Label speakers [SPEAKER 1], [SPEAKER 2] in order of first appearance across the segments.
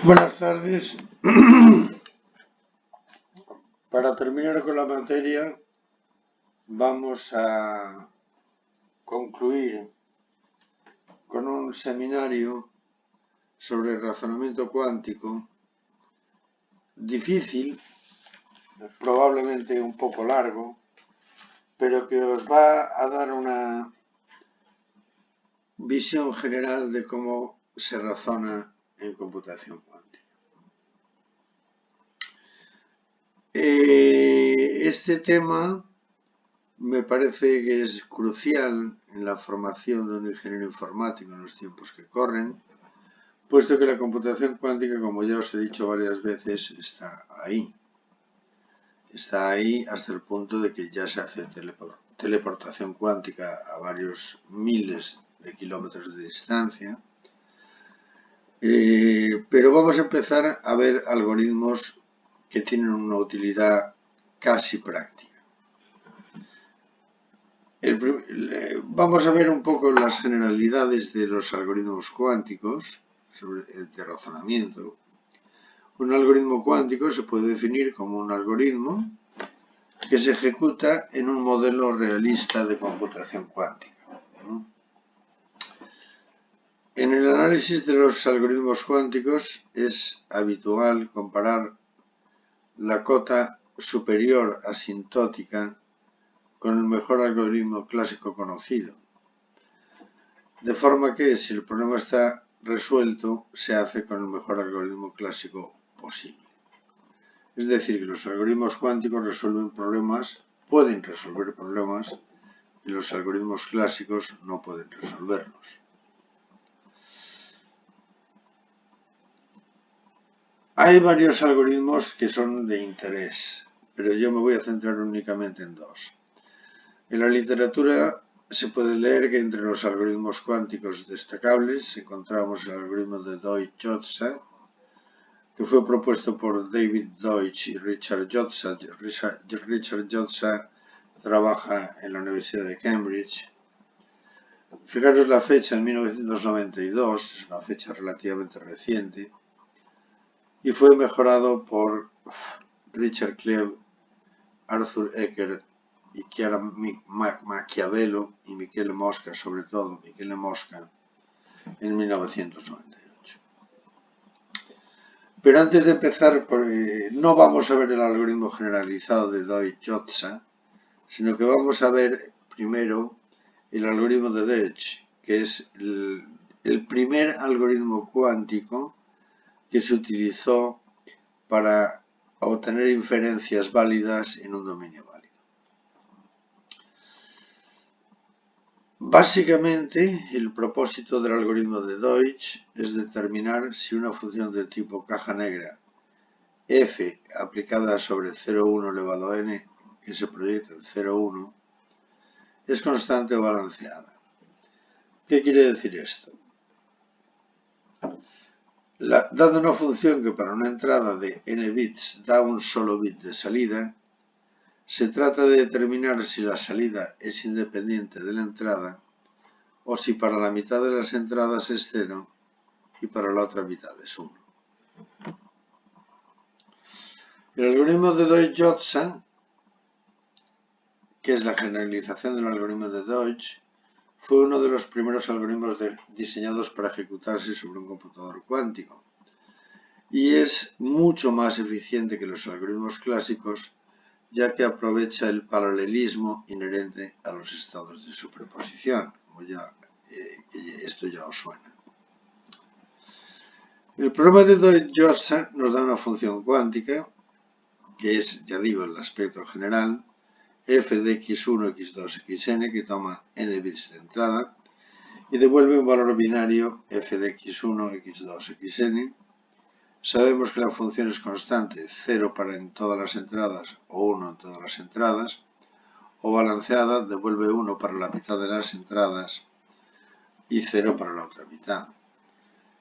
[SPEAKER 1] Buenas tardes. Para terminar con la materia, vamos a concluir con un seminario sobre el razonamiento cuántico, difícil, probablemente un poco largo, pero que os va a dar una visión general de cómo se razona en computación cuántica. Este tema me parece que es crucial en la formación de un ingeniero informático en los tiempos que corren, puesto que la computación cuántica, como ya os he dicho varias veces, está ahí. Está ahí hasta el punto de que ya se hace teleportación cuántica a varios miles de kilómetros de distancia. Pero vamos a empezar a ver algoritmos que tienen una utilidad casi práctica. Vamos a ver un poco las generalidades de los algoritmos cuánticos de razonamiento. Un algoritmo cuántico se puede definir como un algoritmo que se ejecuta en un modelo realista de computación cuántica. En el análisis de los algoritmos cuánticos es habitual comparar la cota superior asintótica con el mejor algoritmo clásico conocido. De forma que, si el problema está resuelto, se hace con el mejor algoritmo clásico posible. Es decir, que los algoritmos cuánticos pueden resolver problemas y los algoritmos clásicos no pueden resolverlos. Hay varios algoritmos que son de interés, pero yo me voy a centrar únicamente en dos. En la literatura se puede leer que entre los algoritmos cuánticos destacables encontramos el algoritmo de Deutsch-Jozsa, que fue propuesto por David Deutsch y Richard Jozsa. Richard Jozsa trabaja en la Universidad de Cambridge. Fijaros la fecha, en 1992, es una fecha relativamente reciente, y fue mejorado por Richard Cleve, Arthur Eckert y Chiara Machiavello y Michele Mosca, sobre todo Michele Mosca, en 1998. Pero antes de empezar, no vamos a ver el algoritmo generalizado de Deutsch-Jozsa, sino que vamos a ver primero el algoritmo de Deutsch, que es el primer algoritmo cuántico que se utilizó para obtener inferencias válidas en un dominio válido. Básicamente, el propósito del algoritmo de Deutsch es determinar si una función de tipo caja negra f aplicada sobre 0,1 elevado a n, que se proyecta en 0,1, es constante o balanceada. ¿Qué quiere decir esto? Dada una función que para una entrada de n bits da un solo bit de salida, se trata de determinar si la salida es independiente de la entrada o si para la mitad de las entradas es 0 y para la otra mitad es 1. El algoritmo de Deutsch-Jozsa, que es la generalización del algoritmo de Deutsch, fue uno de los primeros algoritmos diseñados para ejecutarse sobre un computador cuántico y es mucho más eficiente que los algoritmos clásicos, ya que aprovecha el paralelismo inherente a los estados de superposición, como esto ya os suena. El problema de Deutsch-Jozsa nos da una función cuántica, que es, ya digo, el aspecto general, f de x1, x2, xn, que toma n bits de entrada, y devuelve un valor binario f de x1, x2, xn. Sabemos que la función es constante, 0 en todas las entradas o 1 en todas las entradas, o balanceada, devuelve 1 para la mitad de las entradas y 0 para la otra mitad.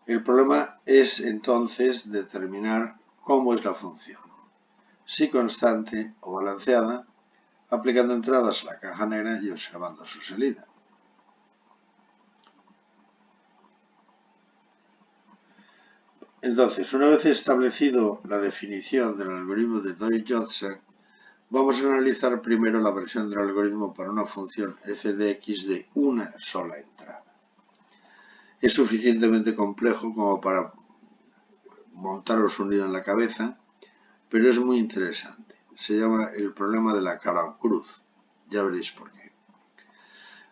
[SPEAKER 1] El problema es entonces determinar cómo es la función, si constante o balanceada, aplicando entradas a la caja negra y observando su salida. Entonces, una vez establecido la definición del algoritmo de Deutsch-Johnson, vamos a analizar primero la versión del algoritmo para una función f de x de una sola entrada. Es suficientemente complejo como para montaros un lío en la cabeza, pero es muy interesante. Se llama el problema de la cara cruz. Ya veréis por qué.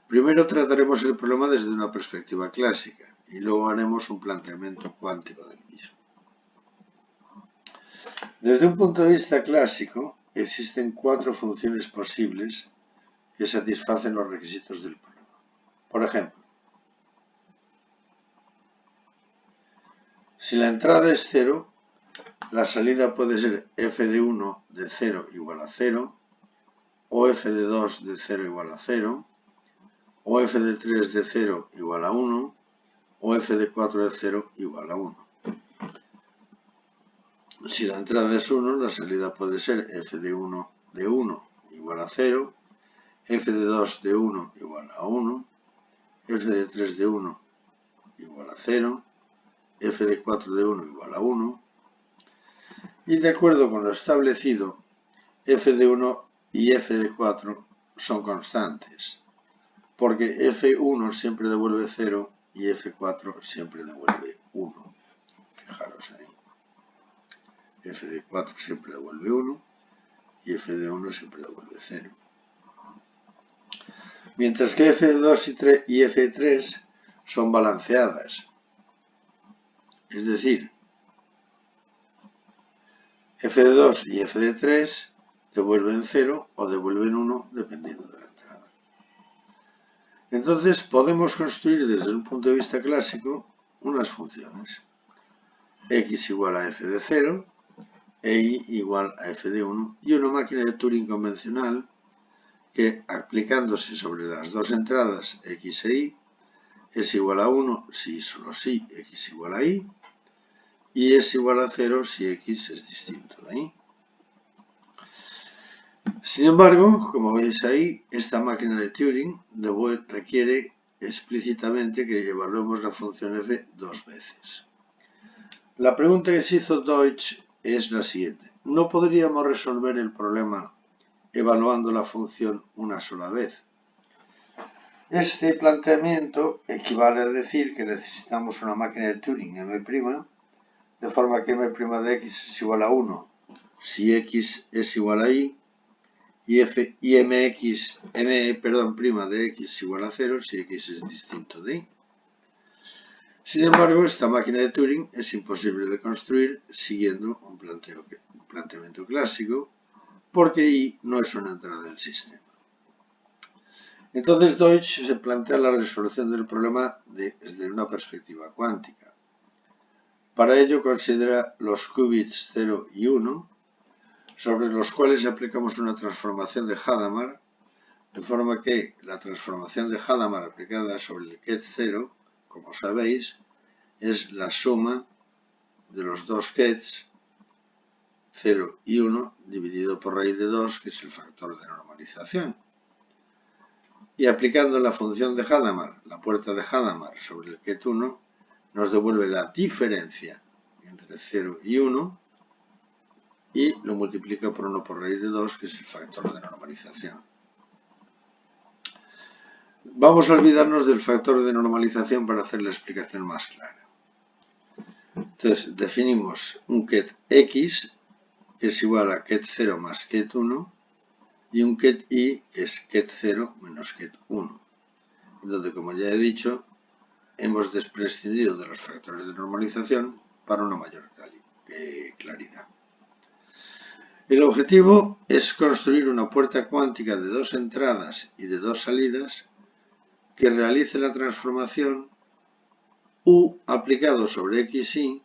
[SPEAKER 1] Primero trataremos el problema desde una perspectiva clásica y luego haremos un planteamiento cuántico del mismo. Desde un punto de vista clásico, existen 4 funciones posibles que satisfacen los requisitos del problema. Por ejemplo, si la entrada es 0, la salida puede ser f de 1 de 0 igual a 0, o f de 2 de 0 igual a 0, o f de 3 de 0 igual a 1, o f de 4 de 0 igual a 1. Si la entrada es 1, la salida puede ser f de 1 igual a 0, f de 2 de 1 igual a 1, f de 3 de 1 igual a 0, f de 4 de 1 igual a 1, y de acuerdo con lo establecido, f de 1 y f de 4 son constantes, porque f1 siempre devuelve 0 y f4 siempre devuelve 1. Fijaros ahí. F de 4 siempre devuelve 1 y f de 1 siempre devuelve 0. Mientras que f de 2 y f de 3 son balanceadas. Es decir, f de 2 y f de 3 devuelven 0 o devuelven 1 dependiendo de la entrada. Entonces podemos construir desde un punto de vista clásico unas funciones. X igual a f de 0 e y igual a f de 1 y una máquina de Turing convencional que, aplicándose sobre las dos entradas x e y, es igual a 1 si y solo si x igual a y, y es igual a 0 si x es distinto de y. Sin embargo, como veis ahí, esta máquina de Turing requiere explícitamente que evaluemos la función f 2 veces. La pregunta que se hizo Deutsch es la siguiente. ¿No podríamos resolver el problema evaluando la función una sola vez? Este planteamiento equivale a decir que necesitamos una máquina de Turing M', de forma que M' de x es igual a 1 si x es igual a y, y M' de x es igual a 0 si x es distinto de y. Sin embargo, esta máquina de Turing es imposible de construir siguiendo un planteamiento clásico, porque y no es una entrada del sistema. Entonces Deutsch se plantea la resolución del problema desde una perspectiva cuántica. Para ello considera los qubits 0 y 1, sobre los cuales aplicamos una transformación de Hadamard, de forma que la transformación de Hadamard aplicada sobre el ket 0, como sabéis, es la suma de los dos kets 0 y 1 dividido por raíz de 2, que es el factor de normalización. Y aplicando la función de Hadamard, la puerta de Hadamard sobre el ket 1, nos devuelve la diferencia entre 0 y 1 y lo multiplica por 1 por raíz de 2, que es el factor de normalización. Vamos a olvidarnos del factor de normalización para hacer la explicación más clara. Entonces, definimos un ket x, que es igual a ket 0 más ket 1, y un ket y, que es ket 0 menos ket 1. Donde, como ya he dicho, hemos prescindido de los factores de normalización para una mayor claridad. El objetivo es construir una puerta cuántica de dos entradas y de dos salidas que realice la transformación u aplicado sobre x y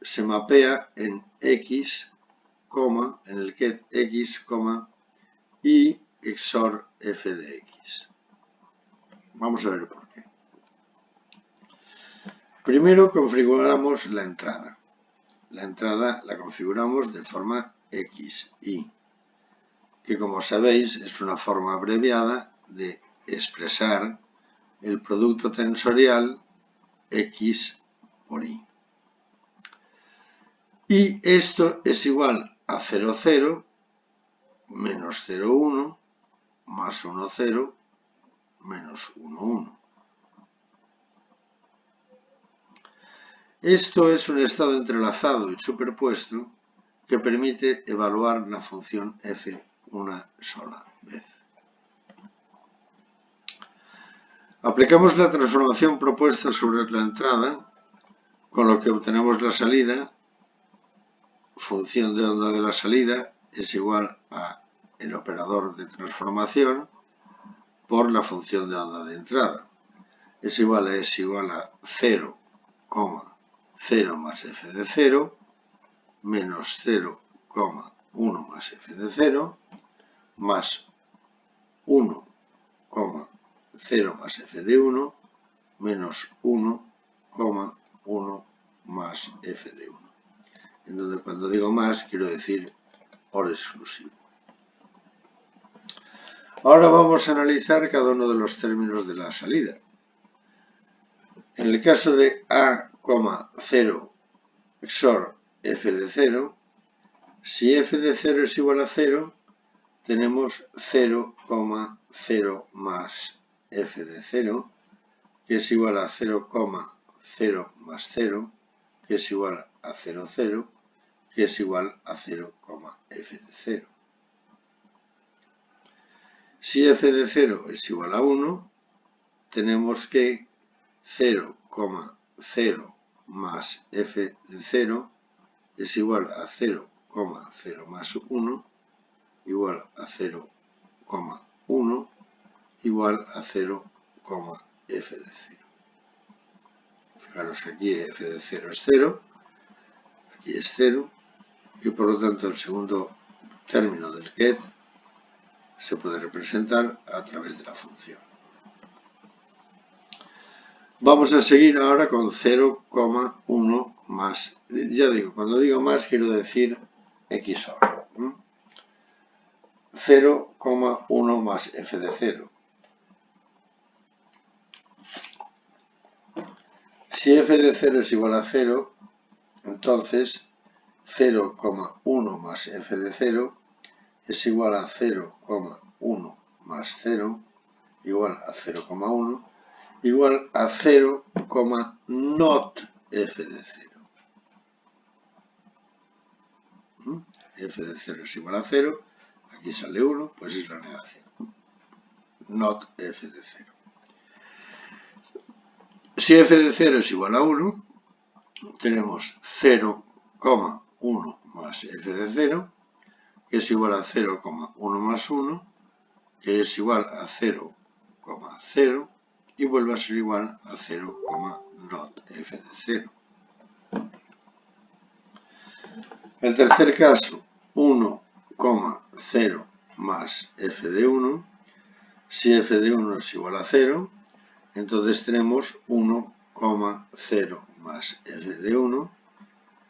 [SPEAKER 1] se mapea en x, en el ket x, y XOR f de x. Vamos a ver por qué. Primero configuramos la entrada. La entrada la configuramos de forma XY, que como sabéis es una forma abreviada de expresar el producto tensorial X por Y. Y esto es igual a 0, 0, menos 0, 1, más 1, 0, menos 1, 1. Esto es un estado entrelazado y superpuesto que permite evaluar la función f una sola vez. Aplicamos la transformación propuesta sobre la entrada, con lo que obtenemos la salida. Función de onda de la salida es igual a el operador de transformación por la función de onda de entrada. Es igual a 0, 0 más f de 0 menos 0,1 más f de 0 más 1, 0 más f de 1 menos 1,1 más f de 1. En donde cuando digo más quiero decir OR exclusivo. Ahora vamos a analizar cada uno de los términos de la salida. En el caso de A, 0 XOR f de 0, si f de 0 es igual a 0, tenemos 0,0 más f de 0, que es igual a 0,0 más 0, que es igual a 0, 0, que es igual a 0,f de 0. Si f de 0 es igual a 1, tenemos que 0,0 más f de 0 es igual a 0,0 más 1 igual a 0,1 igual a 0,f de 0. Fijaros que aquí f de 0 es 0, aquí es 0, y por lo tanto el segundo término del ket se puede representar a través de la función. Vamos a seguir ahora con 0,1 más, ya digo, cuando digo más quiero decir XOR. 0,1 más f de 0. Si f de 0 es igual a 0, entonces 0,1 más f de 0 es igual a 0,1 más 0 igual a 0,1 igual a 0, not f de 0. F de 0 es igual a 0, aquí sale 1, pues es la negación. Not f de 0. Si f de 0 es igual a 1, tenemos 0,1 más f de 0, que es igual a 0,1 más 1, que es igual a 0,0, y vuelve a ser igual a 0, not f de 0. El tercer caso, 1,0 más f de 1, si f de 1 es igual a 0, entonces tenemos 1,0 más f de 1,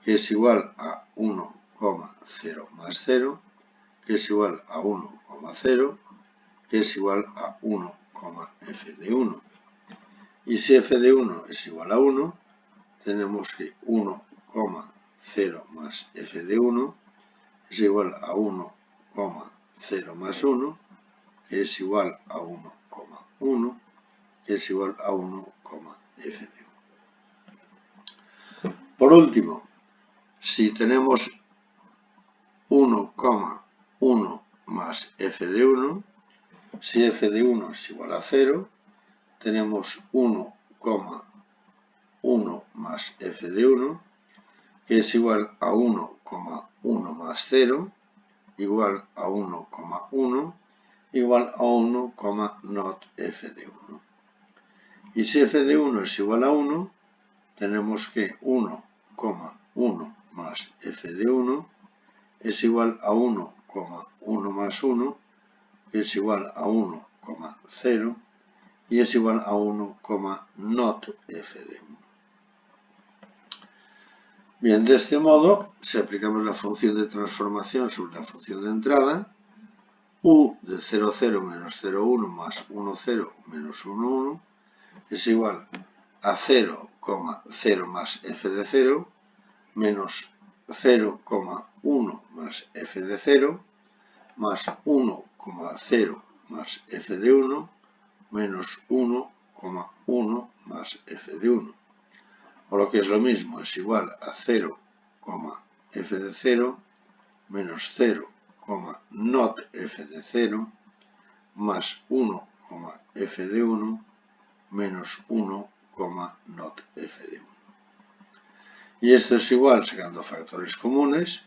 [SPEAKER 1] que es igual a 1,0 más 0, que es igual a 1,0, que es igual a 1,f de 1. Y si f de 1 es igual a 1, tenemos que 1,0 más f de 1 es igual a 1,0 más 1, que es igual a 1,1, que es igual a 1,f de 1. Por último, si tenemos 1,1 más f de 1, si f de 1 es igual a 0, tenemos 1,1 más f de 1, que es igual a 1,1 más 0, igual a 1,1, igual a 1, not f de 1. Y si f de 1 es igual a 1, tenemos que 1,1 más f de 1 es igual a 1,1 más 1, que es igual a 1,0, y es igual a 1, not f de 1. Bien, de este modo, si aplicamos la función de transformación sobre la función de entrada, u de 0, 0 menos 0, 1 más 1, 0 menos 1, 1 es igual a 0,0 más f de 0 menos 0,1 más f de 0 más 1,0 más f de 1 menos 1,1 más f de 1. O lo que es lo mismo, es igual a 0, f de 0 menos 0, not f de 0 más 1, f de 1 menos 1, not f de 1. Y esto es igual, sacando factores comunes,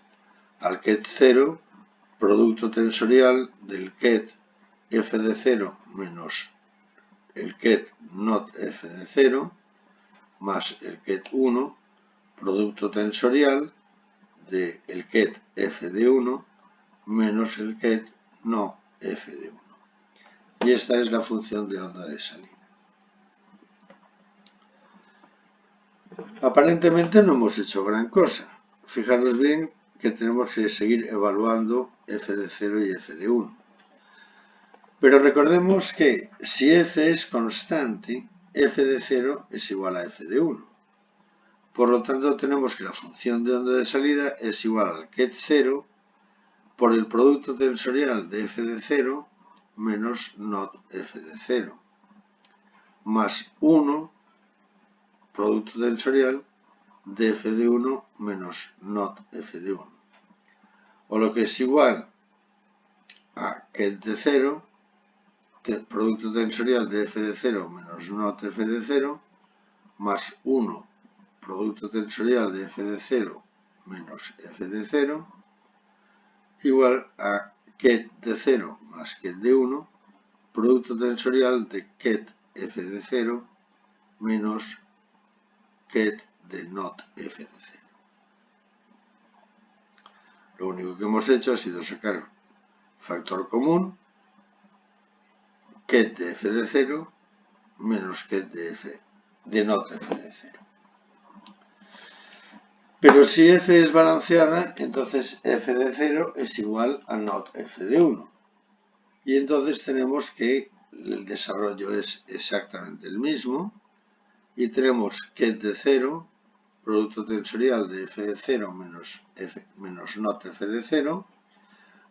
[SPEAKER 1] al ket 0, producto tensorial del ket f de 0 menos el ket not f de 0 más el ket 1, producto tensorial del ket f de 1 menos el ket no f de 1. Y esta es la función de onda de salida. Aparentemente no hemos hecho gran cosa. Fijaros bien que tenemos que seguir evaluando f de 0 y f de 1. Pero recordemos que si f es constante, f de 0 es igual a f de 1. Por lo tanto, tenemos que la función de onda de salida es igual al ket 0 por el producto tensorial de f de 0 menos not f de 0, más 1 producto tensorial de f de 1 menos not f de 1. O lo que es igual a ket de 0, producto tensorial de f de 0 menos not f de 0, más 1 producto tensorial de f de 0 menos f de 0, igual a ket de 0 más ket de 1, producto tensorial de ket f de 0 menos ket de not f de 0. Lo único que hemos hecho ha sido sacar factor común, ket de f de 0 menos ket de not f de 0. Pero si f es balanceada, entonces f de 0 es igual a not f de 1. Y entonces tenemos que el desarrollo es exactamente el mismo. Y tenemos ket de 0, producto tensorial de f de 0 menos not f de 0,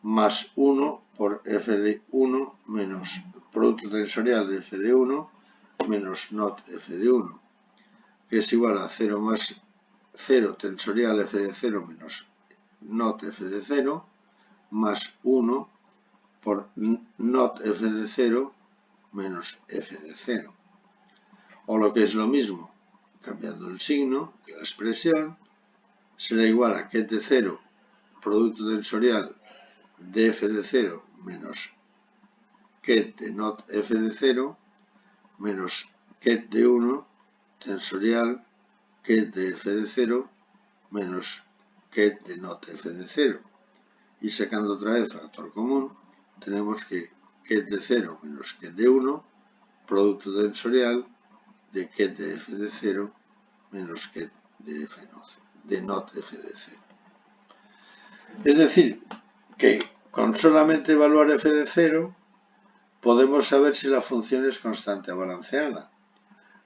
[SPEAKER 1] más 1 por f de 1 menos producto tensorial de f de 1 menos not f de 1, que es igual a 0 más 0 tensorial f de 0 menos not f de 0 más 1 por not f de 0 menos f de 0. O lo que es lo mismo, cambiando el signo de la expresión, será igual a ket de 0 producto tensorial de f de 0 menos ket de not f de 0 menos ket de 1 tensorial ket de f de 0 menos ket de not f de 0. Y sacando otra vez factor común, tenemos que ket de 0 menos ket de 1, producto tensorial de ket de f de 0 menos ket de not f de 0. Es decir, que con solamente evaluar f de 0 podemos saber si la función es constante o balanceada.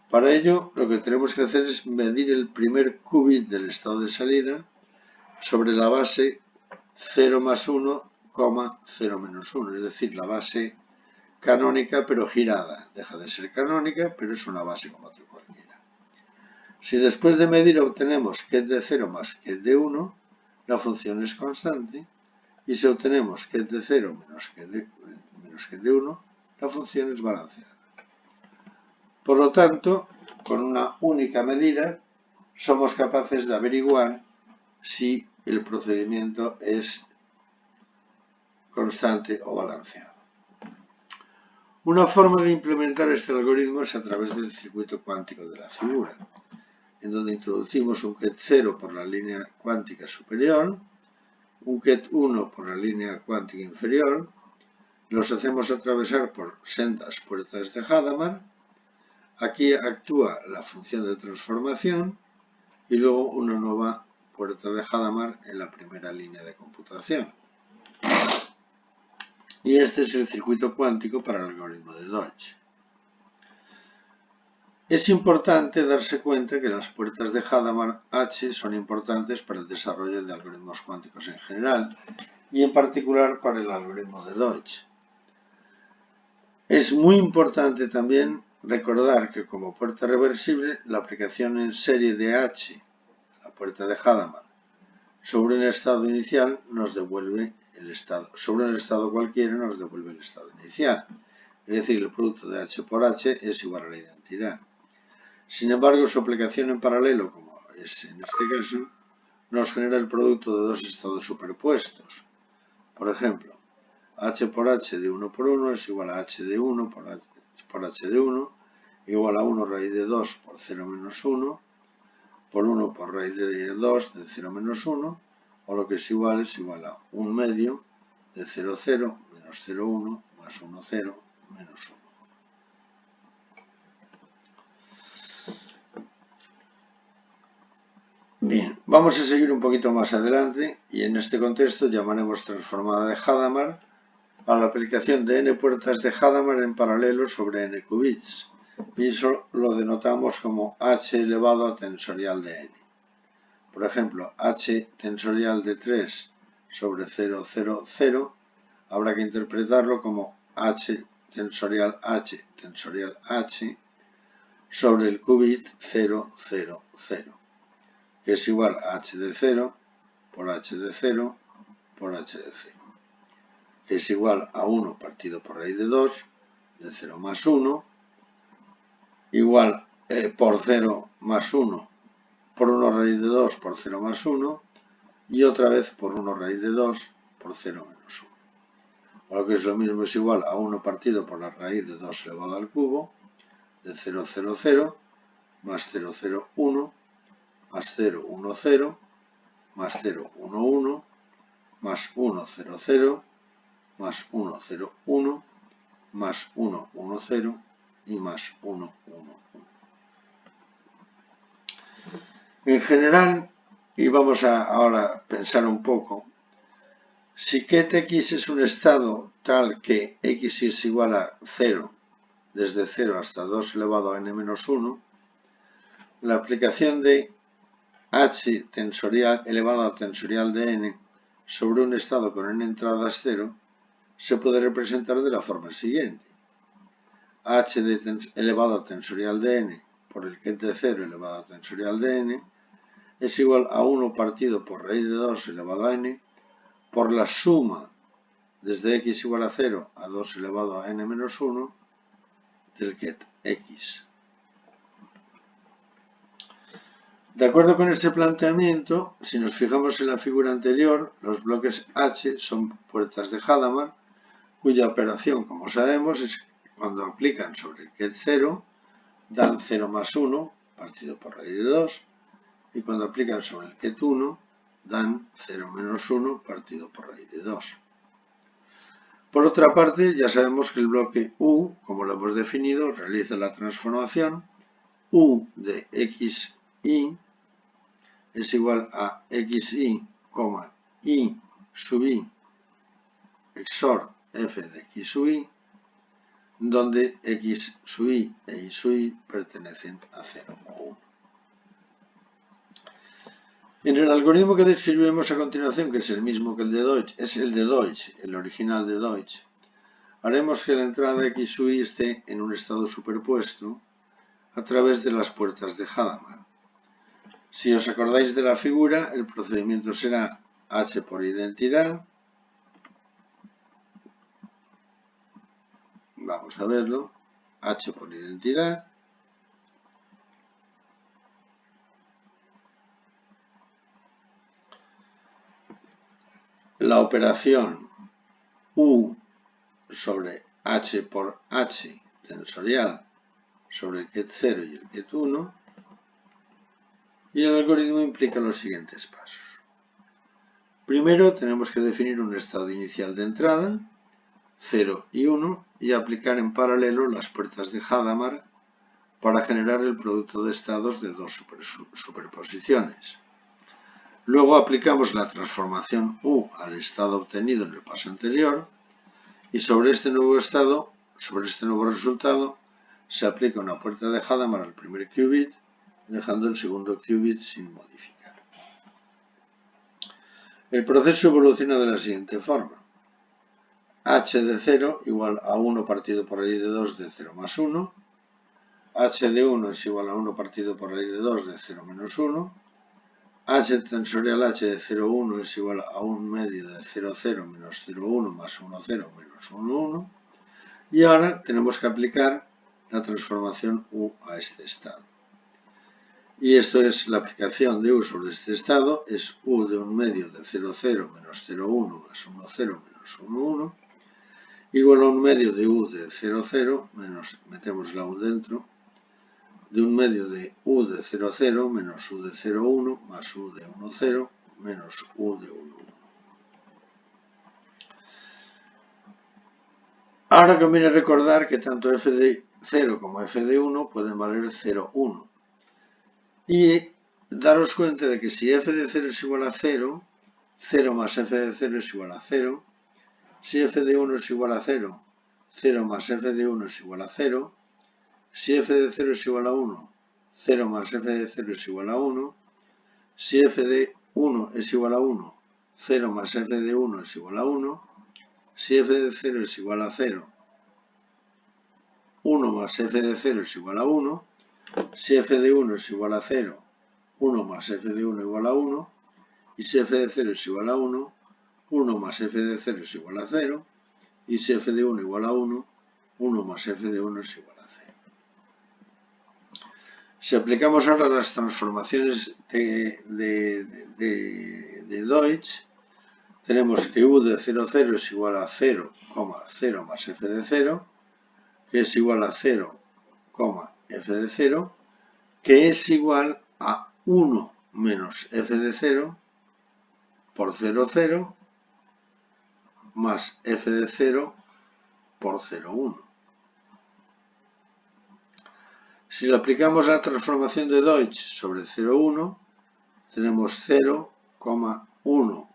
[SPEAKER 1] Para ello, lo que tenemos que hacer es medir el primer qubit del estado de salida sobre la base 0 más 1, 0 menos 1, es decir, la base canónica pero girada. Deja de ser canónica, pero es una base como otra cualquiera. Si después de medir obtenemos ket de 0 más ket de 1, la función es constante. Y si obtenemos ket de 0 menos ket de 1, la función es balanceada. Por lo tanto, con una única medida, somos capaces de averiguar si el procedimiento es constante o balanceado. Una forma de implementar este algoritmo es a través del circuito cuántico de la figura, en donde introducimos un ket 0 por la línea cuántica superior, un ket 1 por la línea cuántica inferior, los hacemos atravesar por sendas puertas de Hadamard. Aquí actúa la función de transformación y luego una nueva puerta de Hadamard en la primera línea de computación. Y este es el circuito cuántico para el algoritmo de Dodge. Es importante darse cuenta que las puertas de Hadamard H son importantes para el desarrollo de algoritmos cuánticos en general y en particular para el algoritmo de Deutsch. Es muy importante también recordar que como puerta reversible, la aplicación en serie de H, la puerta de Hadamard, sobre un estado inicial nos devuelve el estado, sobre un estado cualquiera nos devuelve el estado inicial. Es decir, el producto de H por H es igual a la identidad. Sin embargo, su aplicación en paralelo, como es en este caso, nos genera el producto de dos estados superpuestos. Por ejemplo, H por H de 1 por 1 es igual a H de 1 por H de 1, igual a 1 raíz de 2 por 0 menos 1, por 1 por raíz de 2 de 0 menos 1, o lo que es igual a 1 medio de 0, 0 menos 0, 1 más 1, 0 menos 1. Bien, vamos a seguir un poquito más adelante y en este contexto llamaremos transformada de Hadamard a la aplicación de n puertas de Hadamard en paralelo sobre n qubits y eso lo denotamos como h elevado a tensorial de n. Por ejemplo, h tensorial de 3 sobre 0, 0, 0 habrá que interpretarlo como h tensorial h sobre el qubit 0, 0, 0. Que es igual a h de 0 por h de 0 por h de 0, que es igual a 1 partido por raíz de 2 de 0 más 1, igual por 0 más 1 por 1 raíz de 2 por 0 más 1 y otra vez por 1 raíz de 2 por 0 menos 1. O lo que es lo mismo es igual a 1 partido por la raíz de 2 elevado al cubo de 0, 0, 0 más 0, 0, 1 más 0, 1, 0, más 0, 1, 1, más 1, 0, 0, más 1, 0, 1, más 1, 1, 0 y más 1, 1, 1. En general, y vamos a ahora pensar un poco, si ket x es un estado tal que x es igual a 0, desde 0 hasta 2 elevado a n menos 1, la aplicación de h tensorial elevado a tensorial de n sobre un estado con n entradas 0 se puede representar de la forma siguiente. H elevado a tensorial de n por el ket de 0 elevado a tensorial de n es igual a 1 partido por raíz de 2 elevado a n por la suma desde x igual a 0 a 2 elevado a n menos 1 del ket x. De acuerdo con este planteamiento, si nos fijamos en la figura anterior, los bloques H son puertas de Hadamard, cuya operación, como sabemos, es cuando aplican sobre el ket 0, dan 0 más 1 partido por raíz de 2, y cuando aplican sobre el ket 1, dan 0 menos 1 partido por raíz de 2. Por otra parte, ya sabemos que el bloque U, como lo hemos definido, realiza la transformación U de xi es igual a xi, i sub i XOR f de x sub i, donde x sub i e y sub i pertenecen a 0 o 1. En el algoritmo que describiremos a continuación, que es el mismo que el de Deutsch, es el de Deutsch, el original de Deutsch, haremos que la entrada x sub i esté en un estado superpuesto a través de las puertas de Hadamard. Si os acordáis de la figura, el procedimiento será h por identidad. Vamos a verlo. H por identidad. La operación U sobre H por H tensorial sobre el ket 0 y el ket 1. Y el algoritmo implica los siguientes pasos. Primero tenemos que definir un estado inicial de entrada, 0 y 1, y aplicar en paralelo las puertas de Hadamard para generar el producto de estados de dos superposiciones. Luego aplicamos la transformación U al estado obtenido en el paso anterior y sobre este nuevo resultado se aplica una puerta de Hadamard al primer qubit, dejando el segundo qubit sin modificar. El proceso evoluciona de la siguiente forma. H de 0 igual a 1 partido por raíz de 2 de 0 más 1. H de 1 es igual a 1 partido por raíz de 2 de 0 menos 1. H tensorial H de 0, 1 es igual a 1 medio de 0, 0 menos 0, 1 más 1, 0 menos 1, 1. Y ahora tenemos que aplicar la transformación U a este estado. Y esto es la aplicación de U sobre este estado, es U de 1 medio de 0, 0 menos 0, 1 más 1, 0 menos 1, 1. Igual a 1 medio de U de 0, 0 menos, metemos la U dentro, de 1 medio de U de 0, 0 menos U de 0, 1 más U de 1, 0 menos U de 1, 1. Ahora conviene recordar que tanto f de 0 como f de 1 pueden valer 0, 1. Y daros cuenta de que si f de 0 es igual a 0, 0 más f de 0 es igual a 0. Si f de 1 es igual a 0, 0 más f de 1 es igual a 0. Si f de 0 es igual a 1, 0 más f de 0 es igual a 1. Si f de 1 es igual a 1, 0 más f de 1 es igual a 1. Si f de 0 es igual a 0, 1 más f de 0 es igual a 1. Si f de 1 es igual a 0, 1 más f de 1 igual a 1. Y si f de 0 es igual a 1, 1 más f de 0 es igual a 0. Y si f de 1 igual a 1, 1 más f de 1 es igual a 0. Si aplicamos ahora las transformaciones de Deutsch, tenemos que U de 0, 0 es igual a 0, 0 más f de 0, que es igual a 0, f de 0, que es igual a 1 menos f de 0 por 0, 0, más f de 0 por 0, 1. Si lo aplicamos a la transformación de Deutsch sobre 0, 1, tenemos 0, 1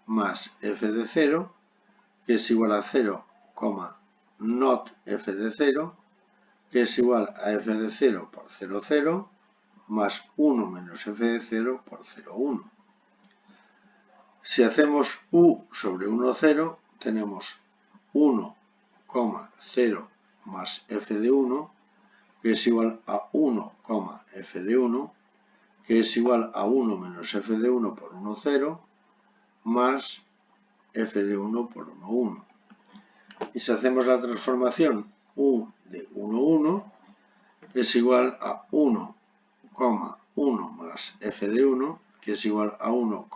[SPEAKER 1] más f de 0, que es igual a 0, not f de 0, que es igual a f de 0 por 0, 0, más 1 menos f de 0 por 0, 1. Si hacemos U sobre 1, 0, tenemos 1, 0 más f de 1, que es igual a 1, f de 1, que es igual a 1 menos f de 1 por 1, 0, más f de 1 por 1, 1. Y si hacemos la transformación U de 1, 1, es igual a 1, 1 más f de 1, que es igual a 1,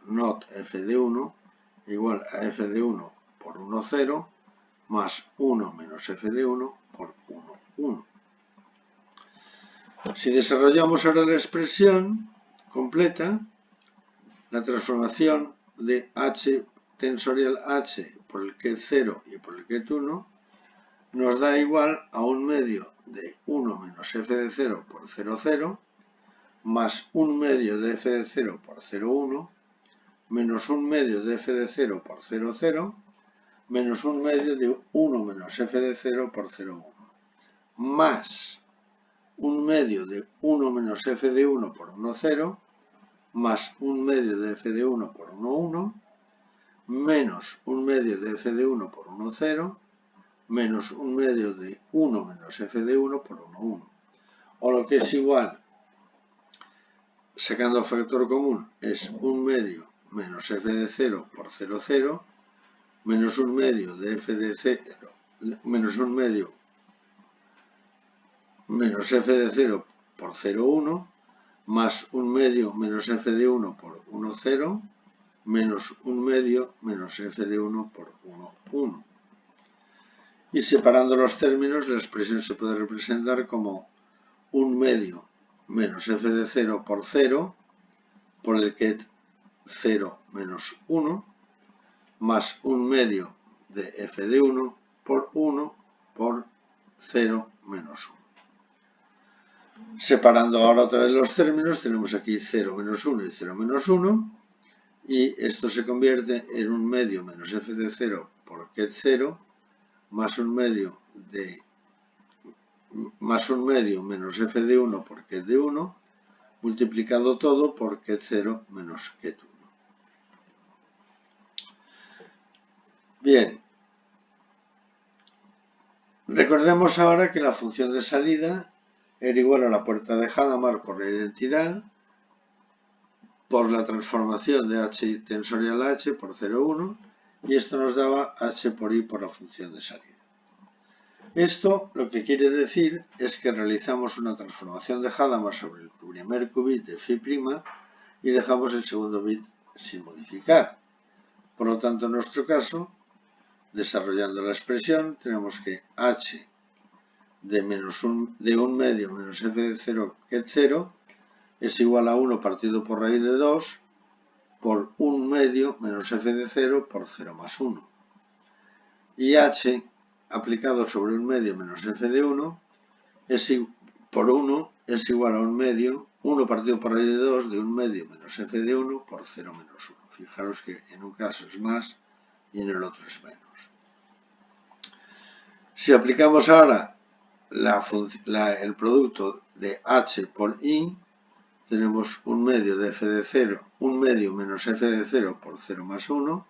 [SPEAKER 1] not f de 1, igual a f de 1 por 1, 0, más 1 menos f de 1 por 1, 1. Si desarrollamos ahora la expresión completa, la transformación de h tensorial h por el ket 0 y por el ket 1 nos da igual a 1 medio de 1 menos f de 0 por 0, 0, más 1 medio de f de 0 por 0, 1, menos 1 medio de f de 0 por 0, 0, menos 1 medio de 1 menos f de 0 por 0, 1, más 1 medio de 1 menos f de 1 por 1, 0, más 1 medio de f de 1 por 1, 1, menos 1 medio de f de 1 por 1, 0, menos 1 medio de 1 menos f de 1 por 1, 1. O lo que es igual, sacando factor común, es 1 medio menos f de 0 por 0, 0, menos 1 medio de f de 0, menos 1 medio menos f de 0 por 0, 1, más 1 medio menos f de 1 por 1, 0, menos 1 medio menos f de 1 por 1, 1. Y separando los términos, la expresión se puede representar como 1 medio menos f de 0 por 0, por el ket 0 menos 1, más 1 medio de f de 1 por 1 por 0 menos 1. Separando ahora otra vez los términos, tenemos aquí 0 menos 1 y 0 menos 1, y esto se convierte en 1 medio menos f de 0 por ket 0, más 1 medio de más 1 medio menos f de 1 por ket de 1, multiplicado todo por ket 0 menos ket 1. Bien, recordemos ahora que la función de salida era igual a la puerta de Hadamard por la identidad por la transformación de h tensorial a h por 0,1 y esto nos daba h por i por la función de salida. Esto lo que quiere decir es que realizamos una transformación de Hadamard sobre el primer qubit de φ' y dejamos el segundo bit sin modificar. Por lo tanto, en nuestro caso, desarrollando la expresión, tenemos que h de 1 medio menos f de 0 ket 0 es igual a 1 partido por raíz de 2 por 1 medio menos f de 0 por 0 más 1. Y h aplicado sobre 1 medio menos f de 1 por 1 es igual a 1 medio, 1 partido por raíz de 2 de 1 medio menos f de 1 por 0 menos 1. Fijaros que en un caso es más y en el otro es menos. Si aplicamos ahora el producto de h por i, tenemos 1 medio de f de 0, 1 medio menos f de 0 por 0 más 1,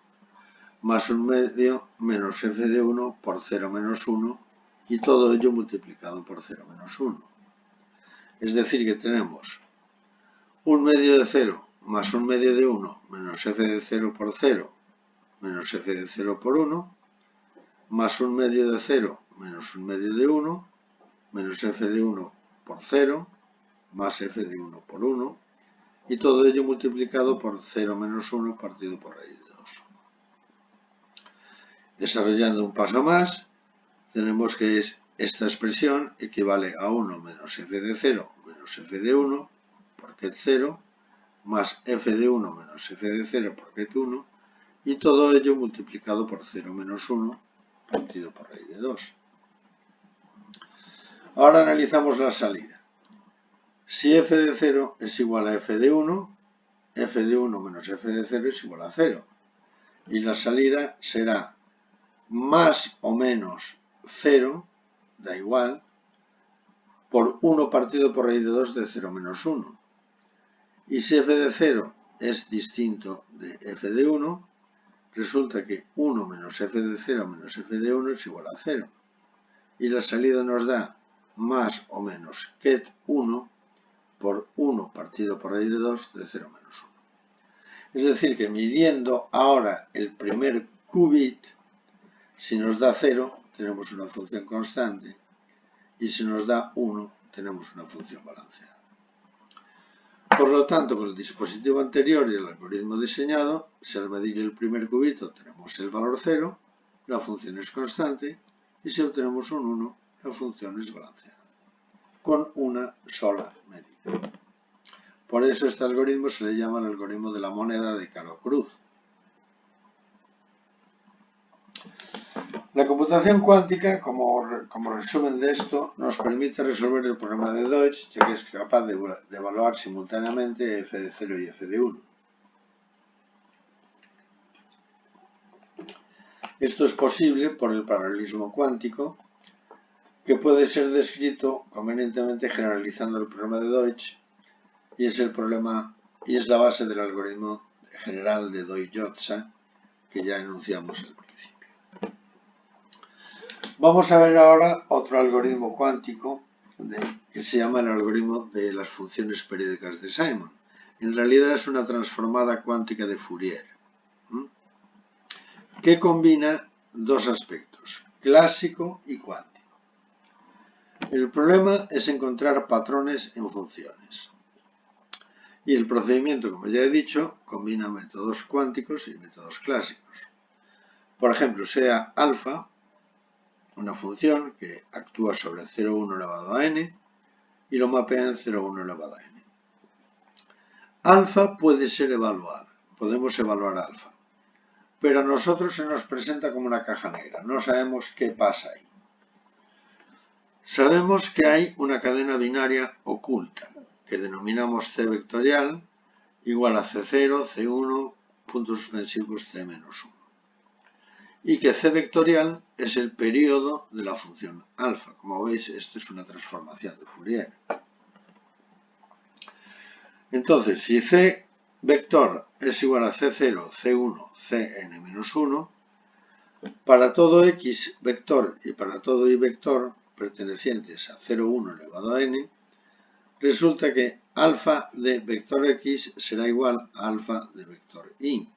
[SPEAKER 1] más 1 medio menos f de 1 por 0 menos 1, y todo ello multiplicado por 0 menos 1. Es decir, que tenemos 1 medio de 0 más 1 medio de 1 menos f de 0 por 0 menos f de 0 por 1, más 1 medio de 0 menos 1 medio de 1 menos f de 1 por 0 más f de 1 por 1, y todo ello multiplicado por 0 menos 1 partido por raíz de 2. Desarrollando un paso más, tenemos que esta expresión equivale a 1 menos f de 0 menos f de 1 por ket 0 más f de 1 menos f de 0 por ket 1, y todo ello multiplicado por 0 menos 1 partido por raíz de 2. Ahora analizamos la salida. Si f de 0 es igual a f de 1, f de 1 menos f de 0 es igual a 0. Y la salida será más o menos 0, da igual, por 1 partido por raíz de 2 de 0 menos 1. Y si f de 0 es distinto de f de 1, resulta que 1 menos f de 0 menos f de 1 es igual a 0. Y la salida nos da más o menos ket 1 por 1 partido por raíz de 2 de 0 menos 1. Es decir, que midiendo ahora el primer qubit, si nos da 0, tenemos una función constante, y si nos da 1, tenemos una función balanceada. Por lo tanto, con el dispositivo anterior y el algoritmo diseñado, si al medir el primer qubit obtenemos el valor 0, la función es constante, y si obtenemos un 1, la función es balanceada, con una sola medida. Por eso este algoritmo se le llama el algoritmo de la moneda de Caro-Cruz. La computación cuántica, como resumen de esto, nos permite resolver el problema de Deutsch, ya que es capaz de evaluar simultáneamente f de 0 y f de 1. Esto es posible por el paralelismo cuántico, que puede ser descrito convenientemente generalizando el problema de Deutsch, y es la base del algoritmo general de Deutsch-Jozsa que ya enunciamos al principio. Vamos a ver ahora otro algoritmo cuántico que se llama el algoritmo de las funciones periódicas de Simon. En realidad es una transformada cuántica de Fourier, que combina dos aspectos, clásico y cuántico. El problema es encontrar patrones en funciones. Y el procedimiento, como ya he dicho, combina métodos cuánticos y métodos clásicos. Por ejemplo, sea alfa una función que actúa sobre 0,1 elevado a n y lo mapea en 0,1 elevado a n. Alfa puede ser evaluada, podemos evaluar alfa, pero a nosotros se nos presenta como una caja negra, no sabemos qué pasa ahí. Sabemos que hay una cadena binaria oculta, que denominamos C vectorial, igual a C0, C1, puntos suspensivos C-1. y que C vectorial es el periodo de la función alfa. Como veis, esto es una transformación de Fourier. Entonces, si C vector es igual a C0, C1, Cn-1, para todo x vector y para todo y vector pertenecientes a 0, 1 elevado a n, resulta que alfa de vector x será igual a alfa de vector y.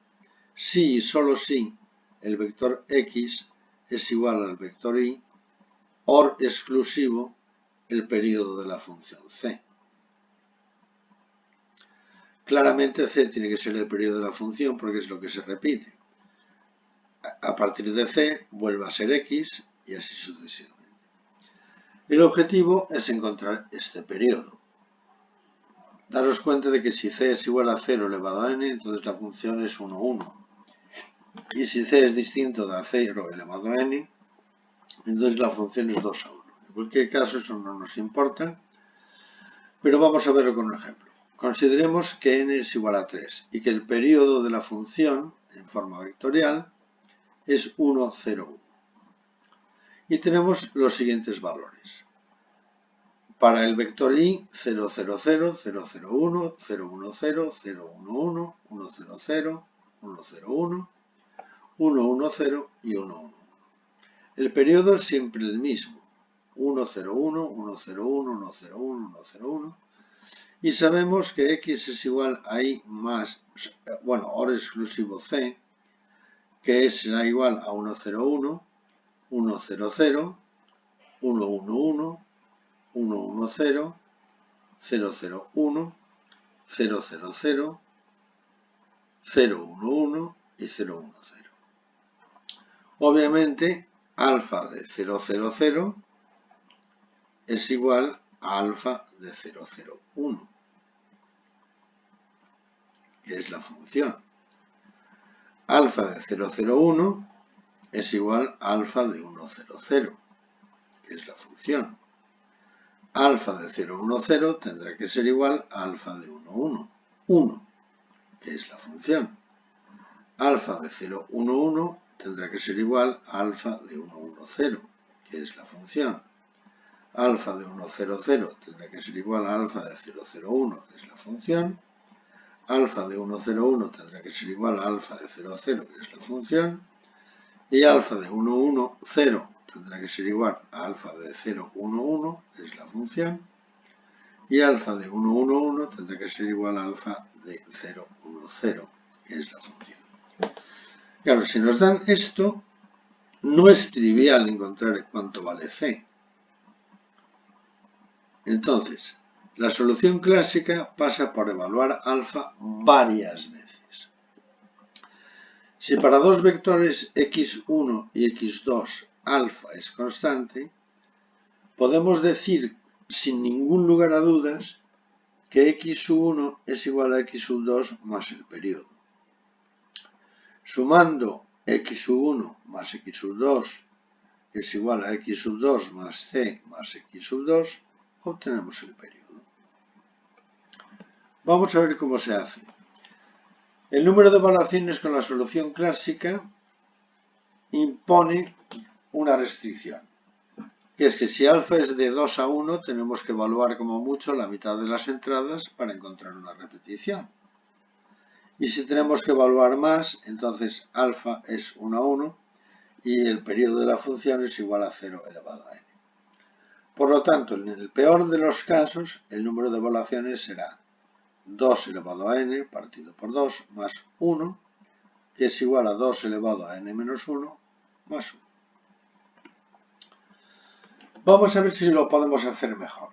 [SPEAKER 1] Si y solo si el vector x es igual al vector y, or exclusivo el periodo de la función c. Claramente c tiene que ser el periodo de la función porque es lo que se repite. A partir de c vuelve a ser x y así sucesivamente. El objetivo es encontrar este periodo. Daros cuenta de que si c es igual a 0 elevado a n, entonces la función es 1, 1. Y si c es distinto de 0 elevado a n, entonces la función es 2 a 1. En cualquier caso, eso no nos importa, pero vamos a verlo con un ejemplo. Consideremos que n es igual a 3 y que el periodo de la función en forma vectorial es 1, 0, 1. Y tenemos los siguientes valores. Para el vector y, 0, 0, 0, 0, 0, 1, 0, 1, 0, 0, 1, 1, 1, 0, 0, 1, 0, 1, 1, 1, 0 y 1, 1. El periodo es siempre el mismo. 1, 0, 1, 1, 0, 1, 1, 0, 1, 1, 0, 1. Y sabemos que x es igual a y más, bueno, or exclusivo c, que será igual a 1, 0, 1, 1, 0, 0, 1, 1, 1, 1, 1, 0, 0, 0, 1, 0, 0, 0, 0, 1, 1 y 0, 1, 0. Obviamente, alfa de 0, 0, 0 es igual a alfa de 0, 0, 1, que es la función. Alfa de 0, 0, 1 es igual a alfa de 1, 0, 0, que es la función. Alfa de 0, 1, 0 tendrá que ser igual a alfa de 1, 1, 1, que es la función. Alfa de 0, 1, 1 tendrá que ser igual a alfa de 1, 1, 0, que es la función. Alfa de 1, 0, 0 tendrá que ser igual a alfa de 0, 0, 1, que es la función. Alfa de 1, 0, 1 tendrá que ser igual a alfa de 0, 0, que es la función. Y alfa de 1, 1, 0 tendrá que ser igual a alfa de 0, 1, 1, que es la función. Y alfa de 1, 1, 1 tendrá que ser igual a alfa de 0, 1, 0, que es la función. Claro, si nos dan esto, no es trivial encontrar cuánto vale c. Entonces, la solución clásica pasa por evaluar alfa varias veces. Si para dos vectores x1 y x2 alfa es constante, podemos decir sin ningún lugar a dudas que x1 es igual a x2 más el periodo. Sumando x1 más x2, que es igual a x2 más c más x2, obtenemos el periodo. Vamos a ver cómo se hace. El número de evaluaciones con la solución clásica impone una restricción, que es que si alfa es de 2 a 1, tenemos que evaluar como mucho la mitad de las entradas para encontrar una repetición. Y si tenemos que evaluar más, entonces alfa es 1 a 1 y el periodo de la función es igual a 0 elevado a n. Por lo tanto, en el peor de los casos, el número de evaluaciones será 2 elevado a n partido por 2 más 1, que es igual a 2 elevado a n menos 1 más 1. Vamos a ver si lo podemos hacer mejor.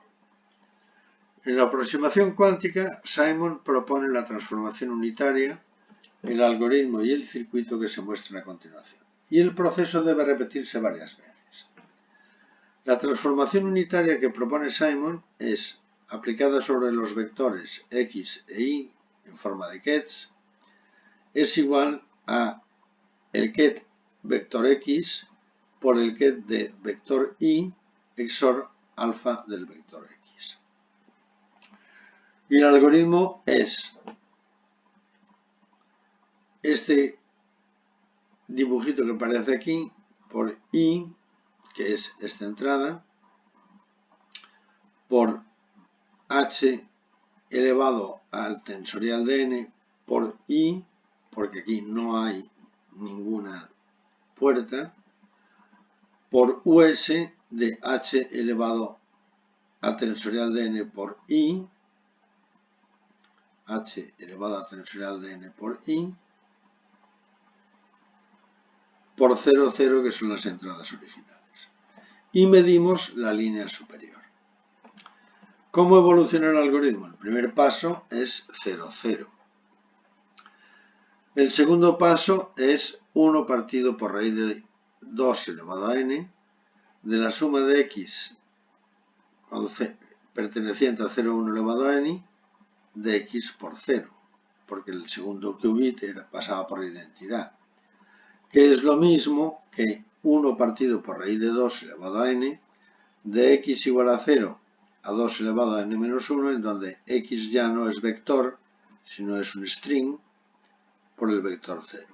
[SPEAKER 1] En la aproximación cuántica, Simon propone la transformación unitaria, el algoritmo y el circuito que se muestran a continuación. Y el proceso debe repetirse varias veces. La transformación unitaria que propone Simon es aplicada sobre los vectores x e y en forma de kets, es igual a el ket vector x por el ket de vector y XOR alfa del vector x. Y el algoritmo es este dibujito que aparece aquí por I, que es esta entrada, por H elevado al tensorial de n por I, porque aquí no hay ninguna puerta, por US de H elevado al tensorial de n por I, H elevado al tensorial de n por I, por 0, 0, que son las entradas originales. Y medimos la línea superior. ¿Cómo evoluciona el algoritmo? El primer paso es 0, 0. El segundo paso es 1 partido por raíz de 2 elevado a n de la suma de x perteneciente a 0, 1 elevado a n de x por 0, porque el segundo qubit pasaba por identidad, que es lo mismo que 1 partido por raíz de 2 elevado a n de x igual a 0 a 2 elevado a n menos 1, en donde x ya no es vector, sino es un string por el vector 0.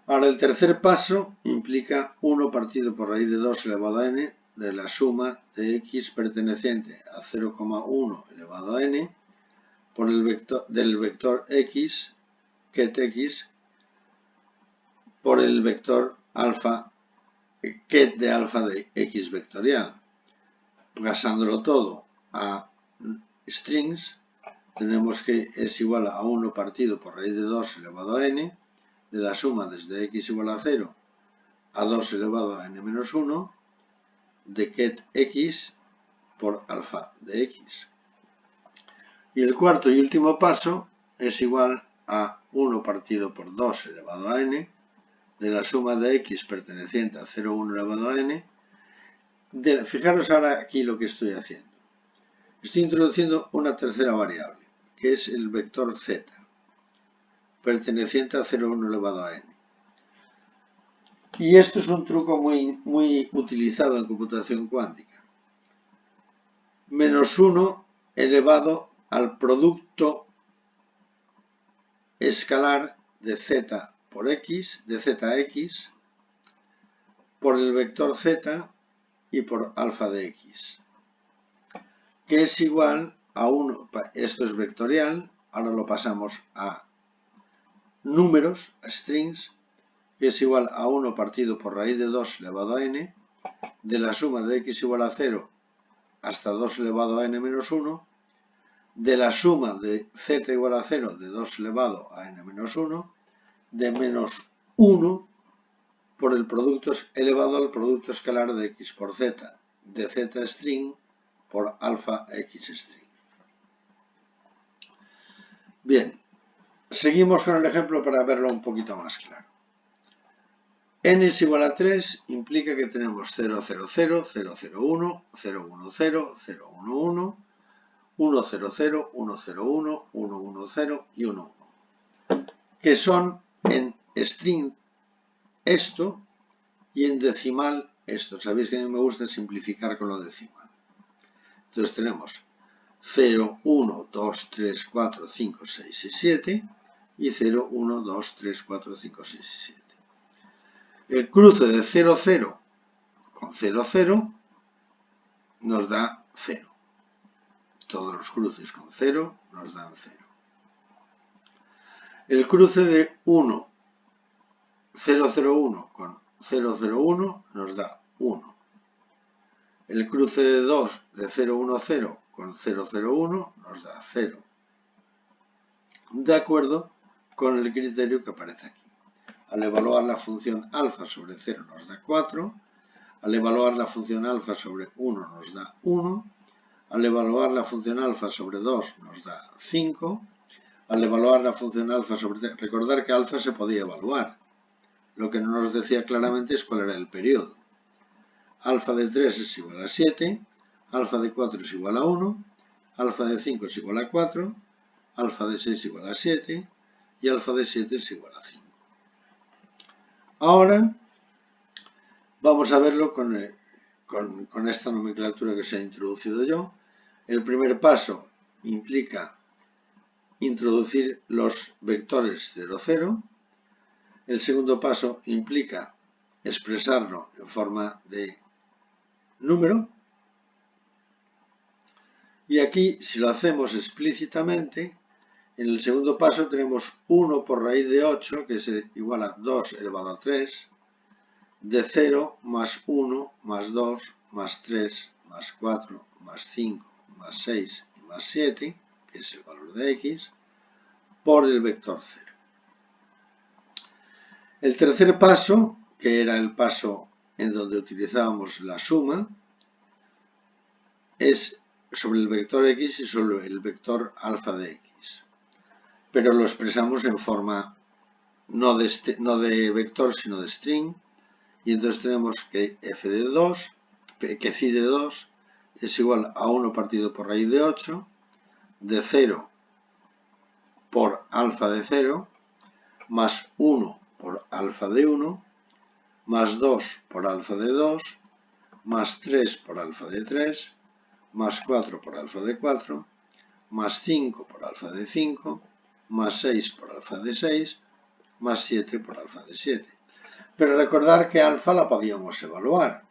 [SPEAKER 1] Ahora el tercer paso implica 1 partido por raíz de 2 elevado a n de la suma de x perteneciente a 0,1 elevado a n por el vector del vector x, ket x, por el vector alfa, ket de alfa de x vectorial. Pasándolo todo a strings, tenemos que es igual a 1 partido por raíz de 2 elevado a n de la suma desde x igual a 0 a 2 elevado a n menos 1 de ket x por alfa de x. Y el cuarto y último paso es igual a 1 partido por 2 elevado a n de la suma de x perteneciente a 0, 1 elevado a n. Fijaros ahora aquí lo que estoy haciendo. Estoy introduciendo una tercera variable, que es el vector z, perteneciente a 0, 1 elevado a n. Y esto es un truco muy utilizado en computación cuántica. Menos 1 elevado al producto escalar de z por x, de zx, por el vector z y por alfa de x, que es igual a 1, esto es vectorial, ahora lo pasamos a números, a strings, que es igual a 1 partido por raíz de 2 elevado a n, de la suma de x igual a 0 hasta 2 elevado a n menos 1, de la suma de z igual a 0 de 2 elevado a n menos 1, de menos 1 por el producto elevado al producto escalar de x por z, de z string por alfa x string. Bien, seguimos con el ejemplo para verlo un poquito más claro. N es igual a 3 implica que tenemos 0, 0, 0, 0, 0, 1, 0, 1, 0, 0, 1, 1, 1, 0, 0, 1, 0, 1, 1, 1, 0 y 1, 1, que son en string esto y en decimal esto. Sabéis que a mí me gusta simplificar con lo decimal. Entonces tenemos 0, 1, 2, 3, 4, 5, 6 y 7 y 0, 1, 2, 3, 4, 5, 6 y 7. El cruce de 0, 0 con 0, 0 nos da 0. Todos los cruces con 0 nos dan 0. El cruce de 1, 0, 0, 1 con 0, 0, 1 nos da 1. El cruce de 2 de 0, 1, 0 con 0, 0, 1 nos da 0. De acuerdo con el criterio que aparece aquí. Al evaluar la función alfa sobre 0 nos da 4. Al evaluar la función alfa sobre 1 nos da 1. Al evaluar la función alfa sobre 2 nos da 5. Al evaluar la función alfa sobre 3, recordar que alfa se podía evaluar. Lo que no nos decía claramente es cuál era el periodo. Alfa de 3 es igual a 7, alfa de 4 es igual a 1, alfa de 5 es igual a 4, alfa de 6 es igual a 7 y alfa de 7 es igual a 5. Ahora vamos a verlo con esta nomenclatura que os he introducido yo. El primer paso implica introducir los vectores 0, 0. El segundo paso implica expresarlo en forma de número. Y aquí, si lo hacemos explícitamente, en el segundo paso tenemos 1 por raíz de 8, que es igual a 2 elevado a 3, de 0 más 1 más 2 más 3 más 4 más 5 más 6 y más 7, que es el valor de x, por el vector 0. El tercer paso, que era el paso en donde utilizábamos la suma, es sobre el vector x y sobre el vector alfa de x. Pero lo expresamos en forma no de vector, sino de string. Y entonces tenemos que f de 2, que phi de 2 es igual a 1 partido por raíz de 8, de 0 por alfa de 0, más 1 por alfa de 1, más 2 por alfa de 2, más 3 por alfa de 3, más 4 por alfa de 4, más 5 por alfa de 5, más 6 por alfa de 6, más 7 por alfa de 7. Pero recordar que alfa la podíamos evaluar.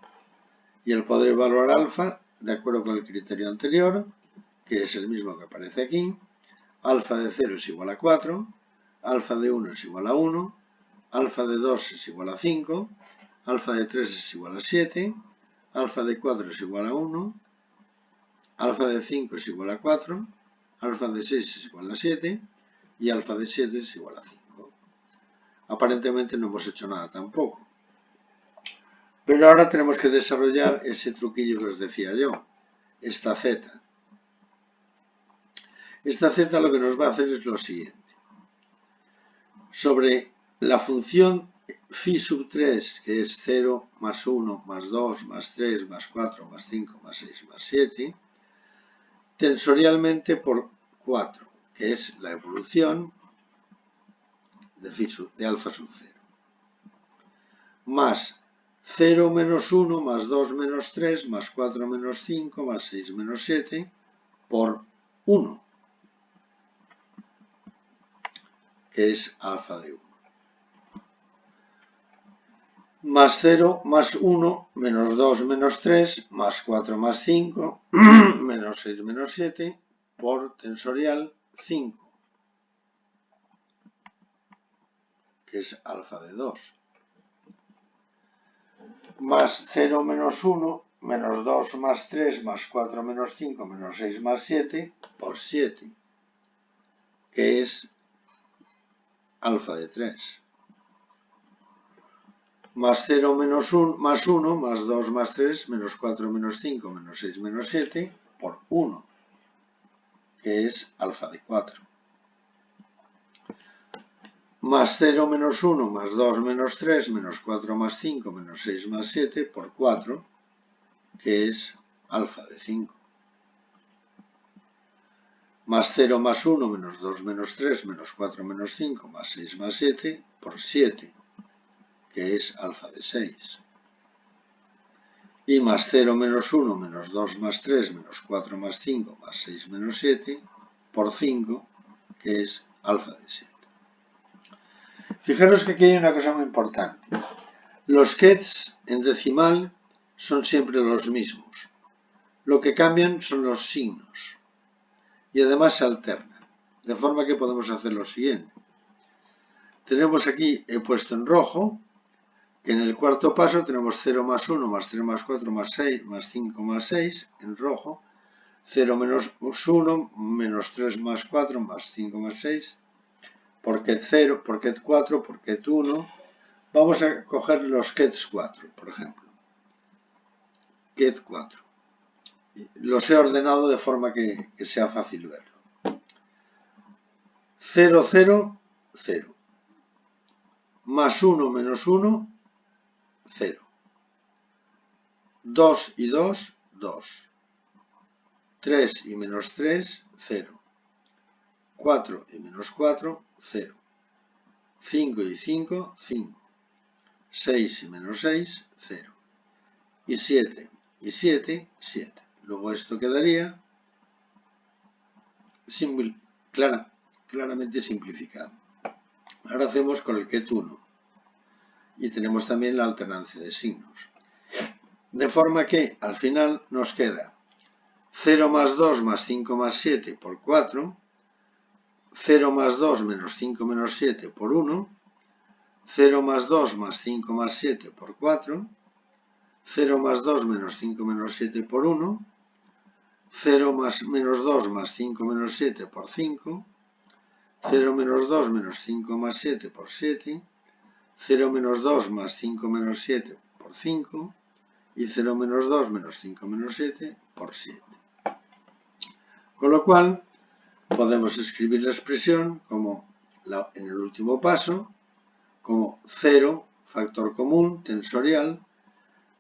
[SPEAKER 1] Y el poder evaluar alfa, de acuerdo con el criterio anterior, que es el mismo que aparece aquí, alfa de 0 es igual a 4, alfa de 1 es igual a 1, alfa de 2 es igual a 5, alfa de 3 es igual a 7, alfa de 4 es igual a 1, alfa de 5 es igual a 4, alfa de 6 es igual a 7 y alfa de 7 es igual a 5. Aparentemente no hemos hecho nada tampoco. Pero ahora tenemos que desarrollar ese truquillo que os decía yo, esta z. Esta z lo que nos va a hacer es lo siguiente. Sobre la función phi sub 3, que es 0, más 1, más 2, más 3, más 4, más 5, más 6, más 7, tensorialmente por 4, que es la evolución de alfa sub 0, más 0 menos 1 más 2 menos 3 más 4 menos 5 más 6 menos 7 por 1, que es alfa de 1. Más 0 más 1 menos 2 menos 3 más 4 más 5 menos 6 menos 7 por tensorial 5, que es alfa de 2. Más 0 menos 1 menos 2 más 3 más 4 menos 5 menos 6 más 7 por 7, que es alfa de 3. Más 0 menos 1 más 1 más 2 más 3 menos 4 menos 5 menos 6 menos 7 por 1, que es alfa de 4. Más 0 menos 1 más 2 menos 3 menos 4 más 5 menos 6 más 7 por 4, que es alfa de 5. Más 0 más 1 menos 2 menos 3 menos 4 menos 5 más 6 más 7 por 7, que es alfa de 6. Y más 0 menos 1 menos 2 más 3 menos 4 más 5 más 6 menos 7 por 5, que es alfa de 7. Fijaros que aquí hay una cosa muy importante. Los kets en decimal son siempre los mismos. Lo que cambian son los signos. Y además se alternan. De forma que podemos hacer lo siguiente. Tenemos aquí, he puesto en rojo, que en el cuarto paso tenemos 0 más 1 más 3 más 4 más 6 más 5 más 6 en rojo, 0 menos 1 menos 3 más 4 más 5 más 6, por ket 0, por ket 4, por ket 1. Vamos a coger los kets 4, por ejemplo. Ket 4. Los he ordenado de forma que sea fácil verlo. 0, 0, 0. Más 1 menos 1, 0. 2 y 2, 2. 3 y menos 3, 0. 4 y menos 4, 0. 5 y 5, 5. 6 y menos 6, 0. Y 7 y 7, 7. Luego esto quedaría claramente simplificado. Ahora hacemos con el ket 1. y tenemos también la alternancia de signos. De forma que al final nos queda 0 más 2 más 5 más 7 por 4, 0 más 2 menos 5 menos 7 por 1, 0 más 2 más 5 más 7 por 4, 0 más 2 menos 5 menos 7 por 1, 0 más menos 2 más 5 menos 7 por 5, 0 menos 2 menos 5 más 7 por 7, 0 menos 2 más 5 menos 7 por 5 y 0 menos 2 menos 5 menos 7 por 7. Con lo cual podemos escribir la expresión como en el último paso, como 0, factor común tensorial,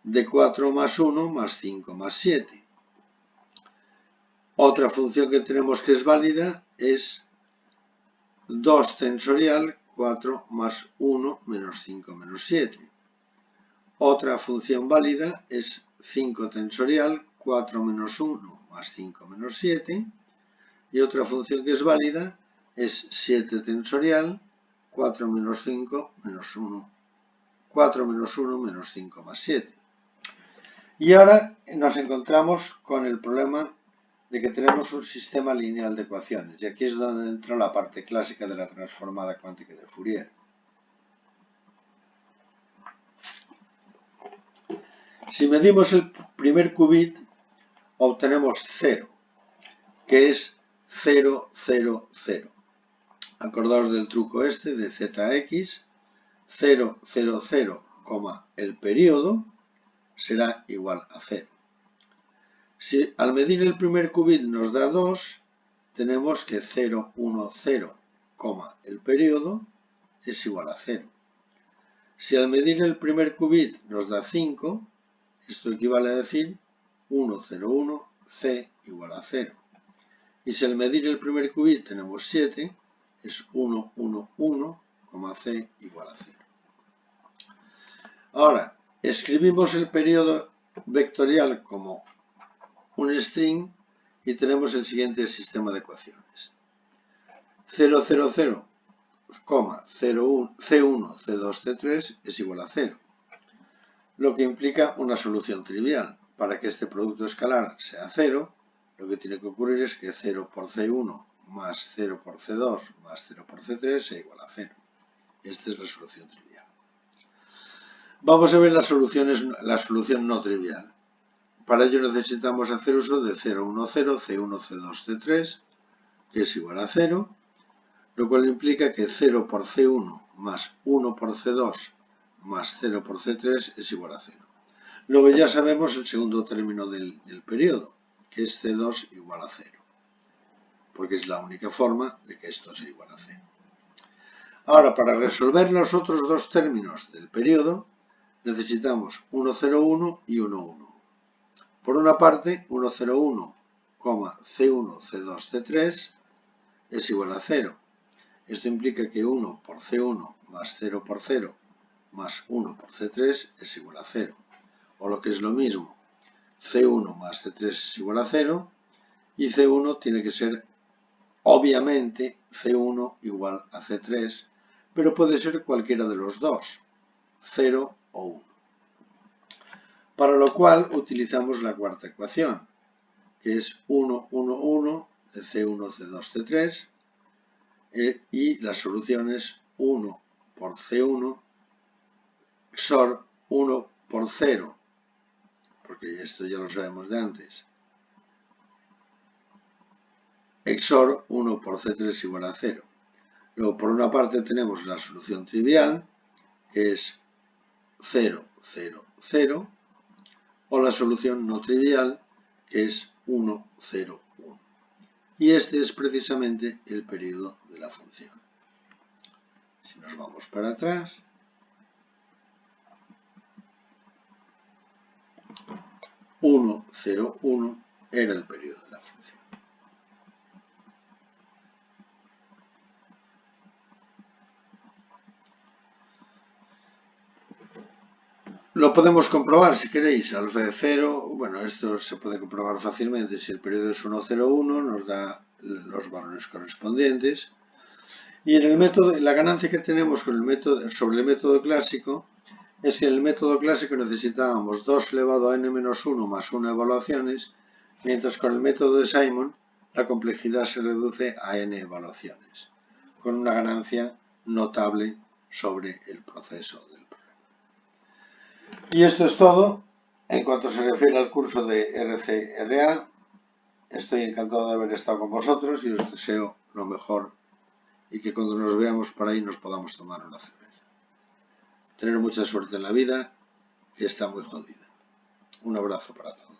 [SPEAKER 1] de 4 más 1 más 5 más 7. Otra función que tenemos que es válida es 2 tensorial 4 más 1 menos 5 menos 7. Otra función válida es 5 tensorial 4 menos 1 más 5 menos 7. Y otra función que es válida es 7 tensorial 4 menos 5 menos 1. 4 menos 1 menos 5 más 7. Y ahora nos encontramos con el problema de que tenemos un sistema lineal de ecuaciones. Y aquí es donde entra la parte clásica de la transformada cuántica de Fourier. Si medimos el primer qubit, obtenemos 0, que es 0, 0, 0. Acordaos del truco este de ZX, 0, 0, 0, el periodo será igual a 0. Si al medir el primer qubit nos da 2, tenemos que 0, 1, 0, el periodo es igual a 0. Si al medir el primer qubit nos da 5, esto equivale a decir 1, 0, 1, C igual a 0. Y si al medir el primer qubit tenemos 7, es 1, 1, 1, C igual a 0. Ahora, escribimos el periodo vectorial como un string y tenemos el siguiente sistema de ecuaciones. 0, 0, 0, C1, C2, C3 es igual a 0, lo que implica una solución trivial. Para que este producto escalar sea 0, lo que tiene que ocurrir es que 0 por C1 más 0 por C2 más 0 por C3 sea igual a 0. Esta es la solución trivial. Vamos a ver la solución no trivial. Para ello necesitamos hacer uso de 0, 1, 0, C1, C2, C3, que es igual a 0, lo cual implica que 0 por C1 más 1 por C2 más 0 por C3 es igual a 0. Luego ya sabemos el segundo término del periodo, que es C2 igual a 0, porque es la única forma de que esto sea igual a 0. Ahora, para resolver los otros dos términos del periodo, necesitamos 1, 0, 1 y 1, 1. Por una parte, 1, 0, 1, C1, C2, C3 es igual a 0. Esto implica que 1 por C1 más 0 por 0 más 1 por C3 es igual a 0. O lo que es lo mismo, C1 más C3 es igual a 0 y C1 tiene que ser obviamente C1 igual a C3, pero puede ser cualquiera de los dos, 0 o 1. Para lo cual utilizamos la cuarta ecuación, que es 1, 1, 1 de C1, C2, C3, y la solución es 1 por C1 XOR 1 por 0, porque esto ya lo sabemos de antes, XOR 1 por C3 igual a 0. Luego, por una parte tenemos la solución trivial, que es 0, 0, 0, o la solución no trivial, que es 1, 0, 1. Y este es precisamente el periodo de la función. Si nos vamos para atrás, (1, 0, 1) era el periodo de la función. Lo podemos comprobar si queréis. Alfa de 0, bueno, esto se puede comprobar fácilmente. Si el periodo es 1, 0, 1, nos da los valores correspondientes. Y en el método, la ganancia que tenemos con sobre el método clásico es que en el método clásico necesitábamos 2 elevado a n-1 más 1 evaluaciones, mientras con el método de Simon la complejidad se reduce a n evaluaciones, con una ganancia notable sobre el proceso del problema. Y esto es todo en cuanto se refiere al curso de RCRA. Estoy encantado de haber estado con vosotros y os deseo lo mejor y que cuando nos veamos por ahí nos podamos tomar una cerveza. Tener mucha suerte en la vida, que está muy jodida. Un abrazo para todos.